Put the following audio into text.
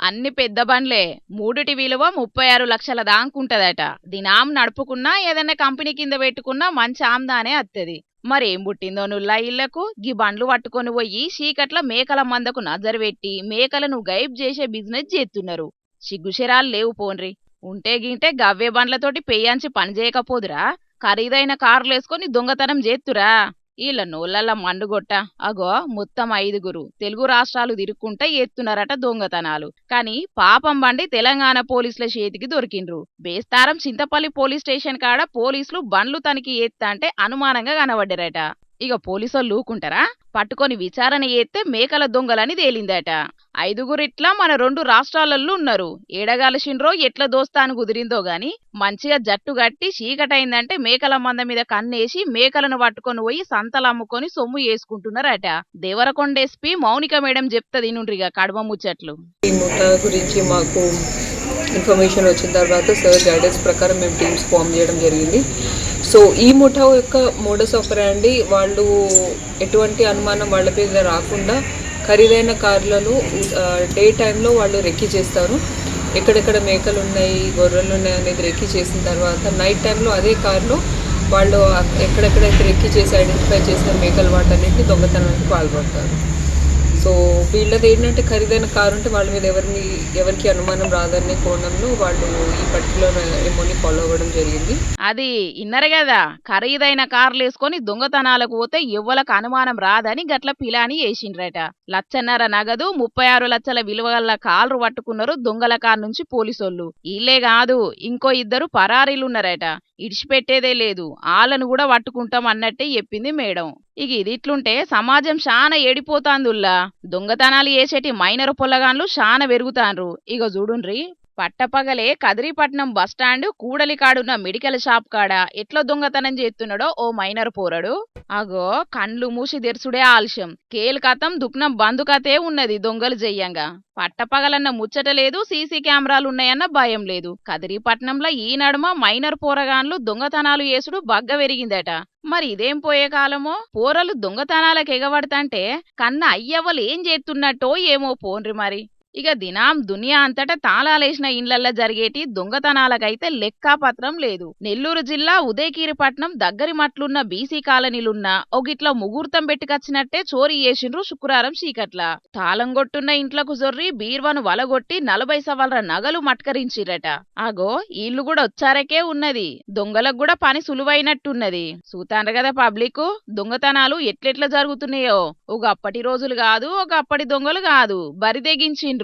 అన్ని పెద్ద బండ్లే. మూడిటి విలువ 36 లక్షల దాకుంటదట. దినాం నడుపుకున్నా ఏదన్నా కంపెనీ కింద పెట్టుకున్నా మంచి ఆమ్దానే అత్తది. మరేం పుట్టిందో నుల్లా ఇళ్లకు గీ బండ్లు పట్టుకొని పోయి చీకట్ల మేకల మందకు నజరు పెట్టి మేకలను గైబ్ చేసే బిజినెస్ చేస్తున్నారు. సిగ్గుశరాలు లేవు పోన్రి. ఉంటే గింటే గవ్వే బండ్లతోటి పెయ్యంచి పని చేయకపోదురా? ఖరీదైన కార్లేసుకొని దొంగతనం చేత్తురా? ఈళ్ళ నోళ్ళల్ల మండుగొట్ట. అగో మొత్తం 5గురు తెలుగు రాష్ట్రాలు తిరుక్కుంటా ఎత్తున్నారట దొంగతనాలు. కాని పాపం బండి తెలంగాణ పోలీసుల చేతికి దొరికిండ్రు. బేస్తారం చింతపల్లి పోలీస్ స్టేషన్ కాడ పోలీసులు బండ్లు తనిఖీ చేత్తాంటే అనుమానంగా కనబడ్డారట. ఇక పోలీసోళ్ళు ఊకుంటారా? పట్టుకొని విచారణ చేస్తే మేకల దొంగలని తేలిందట. 5గురిట్లా మన 2 రాష్ట్రాలలో ఉన్నారు. ఏడగాల్సిండ్రో ఎట్ల దోస్తాను కుదిరిందో గాని మంచిగా జట్టు గట్టి చీకటైందంటే మేకల మంద మీద కన్నేసి మేకలను పట్టుకొని పోయి సంతలమ్ముకొని సొమ్ము చేసుకుంటున్నారట. దేవరకొండ ఎస్పీ మౌనిక మేడం చెప్తది నుండ్రిగా కడమ ముచ్చట్లు. ఈ ముఠా గురించి మాకు ఇన్ఫర్మేషన్ వచ్చిన తర్వాత సార్ గైడెన్స్ ప్రకారం మేము టీమ్స్ ఫామ్ చేయడం జరిగింది. సో ఈ ముఠా యొక్క మోడస్ ఆపరాండి వాళ్ళు ఎటువంటి అనుమానం వాళ్ళ మీద రాకుండా ఖరీదైన కార్లను డే టైంలో వాళ్ళు రెక్కి చేస్తారు. ఎక్కడెక్కడ మేకలు ఉన్నాయి, గొర్రెలు ఉన్నాయి అనేది రెక్కి చేసిన తర్వాత నైట్ టైంలో అదే కార్లో వాళ్ళు ఎక్కడెక్కడైతే రెక్కి చేసి ఐడెంటిఫై చేసిన మేకలు వాటన్నిటిని దొంగతనానికి పాల్పడతారు. సో వీళ్ళది ఏంటంటే ఖరీదైన కారు ఉంటే వాళ్ళ మీద ఎవరికి అనుమానం రాదనే కోణంలో వాళ్ళు ఈ పర్టికులర్ ఎమోని ఫాలో అవ్వడం జరిగింది. అది ఇన్నరు కదా, ఖరీదైన కార్లు వేసుకొని దొంగతనాలకు పోతే ఎవ్వలకు అనుమానం రాదని గట్ల పిలాని వేసిండ్రట. 1,50,000 నగదు 36 లక్షల విలువగల కారు పట్టుకున్నారు దొంగల కారు నుంచి పోలీసోళ్ళు. వీళ్ళే కాదు ఇంకో 2 పరారీలున్నారట. ఇడిచిపెట్టేదే లేదు, వాళ్ళను కూడా పట్టుకుంటాం అన్నట్టే చెప్పింది మేడం. ఇక ఇదిట్లుంటే సమాజం శాన ఏడిపోతాందుల్లా. దొంగతనాలు చేసేటి మైనరు పొల్లగాన్లు శాన పెరుగుతాండ్రు. ఇక చూడుండ్రి, పట్టపగలే కదిరిపట్నం బస్టాండ్ కూడలికాడున్న మెడికల్ షాప్ కాడ ఎట్లా దొంగతనం చేస్తున్నాడో ఓ మైనర్ పోరడు. అగో కండ్లు మూసి తెరుసుడే ఆలస్యం. కేల్కతం దుక్నం బందుకతే ఉన్నది దొంగలు చెయ్యంగా. పట్టపగలన్న ముచ్చట లేదు, సీసీ కెమెరాలున్నాయన్న భయం లేదు. కదిరిపట్నంలో ఈ నడుమ మైనర్ పోరగాన్లు దొంగతనాలు చేసుడు బగ్గ పెరిగిందట. మరి ఇదేం పోయే కాలమో, పోరలు దొంగతనాలకు ఎగబడతంటే కన్న అయ్యవ్వలు ఏం చేస్తున్నట్టో ఏమో పోన్రి మరి. ఇక దినాం దునియా అంతటా తాళాలేసిన ఇండ్లల్లా జరిగేటి దొంగతనాలకైతే లెక్కాపత్రం లేదు. నెల్లూరు జిల్లా ఉదయకీరిపట్నం దగ్గరి మట్లున్న బీసీ కాలనీలున్న ఒగిట్ల ముహూర్తం పెట్టుకొచ్చినట్టే చోరీ చేసిండ్రు శుక్రవారం చీకట్ల. తాళం కొట్టున్న ఇంట్లకు జొర్రి బీర్వను వలగొట్టి 40 సవర్ల నగలు మట్కరించిరట. అగో ఈళ్ళు కూడా వచ్చారకే ఉన్నది. దొంగలకు కూడా పని సులువైనట్టున్నది. చూతాండ్రు కదా పబ్లిక్, దొంగతనాలు ఎట్లెట్లా జరుగుతున్నాయో. ఒక అప్పటి రోజులు కాదు, ఒక అప్పటి దొంగలు కాదు, బరిదెగించిండ్రు.